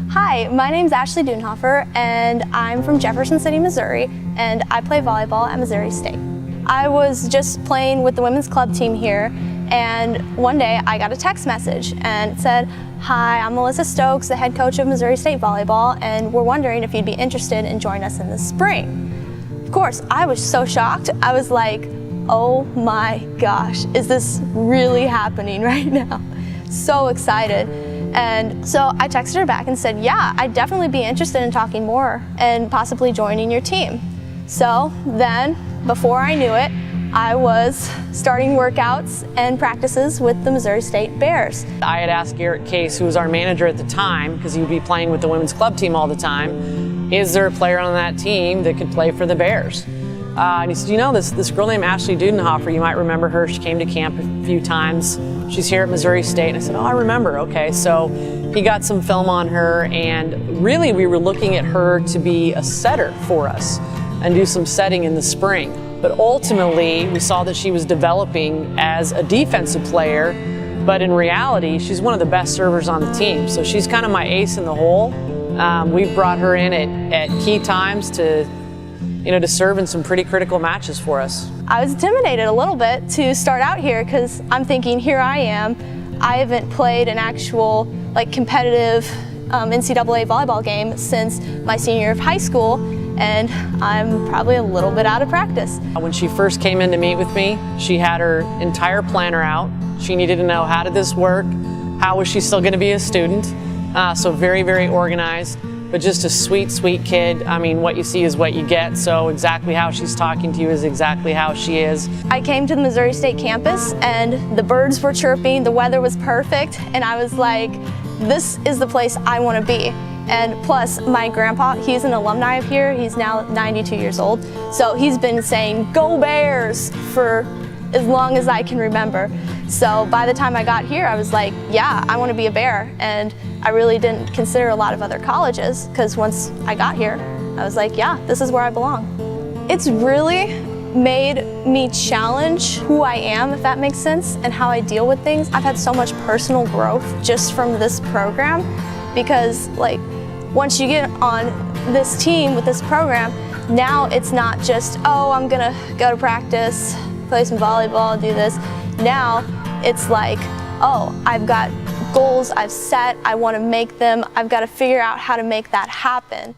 Hi, my name's Ashley Dudenhoeffer and I'm from Jefferson City, Missouri, and I play volleyball at Missouri State. I was just playing with the women's club team here, and one day I got a text message and it said, "Hi, I'm Melissa Stokes, the head coach of Missouri State Volleyball, and we're wondering if you'd be interested in joining us in the spring." Of course, I was so shocked. I was like, oh my gosh, is this really happening right now? So excited. And so I texted her back and said, yeah, I'd definitely be interested in talking more and possibly joining your team. So then, before I knew it, I was starting workouts and practices with the Missouri State Bears. I had asked Garrett Case, who was our manager at the time, because he would be playing with the women's club team all the time, is there a player on that team that could play for the Bears? And he said, you know, this girl named Ashley Dudenhoeffer, you might remember her, she came to camp a few times. She's here at Missouri State. And I said, oh, I remember, okay. So he got some film on her, and really we were looking at her to be a setter for us and do some setting in the spring. But ultimately, we saw that she was developing as a defensive player, but in reality, she's one of the best servers on the team. So she's kind of my ace in the hole. We've brought her in at key times to serve in some pretty critical matches for us. I was intimidated a little bit to start out here because I'm thinking, here I am. I haven't played an actual competitive NCAA volleyball game since my senior year of high school, and I'm probably a little bit out of practice. When she first came in to meet with me, she had her entire planner out. She needed to know, how did this work? How was she still going to be a student? So very, very organized. But just a sweet, sweet kid. I mean, what you see is what you get, so exactly how she's talking to you is exactly how she is. I came to the Missouri State campus and the birds were chirping, the weather was perfect, and I was like, this is the place I want to be. And plus, my grandpa, he's an alumni of here, he's now 92 years old, so he's been saying, "Go Bears," for as long as I can remember. So by the time I got here, I was like, yeah, I want to be a Bear. And I really didn't consider a lot of other colleges, because once I got here, I was like, yeah, this is where I belong. It's really made me challenge who I am, if that makes sense, and how I deal with things. I've had so much personal growth just from this program, because once you get on this team with this program, now it's not just, oh, I'm gonna go to practice, play some volleyball, do this. Now it's like, oh, I've got goals I've set, I want to make them, I've got to figure out how to make that happen.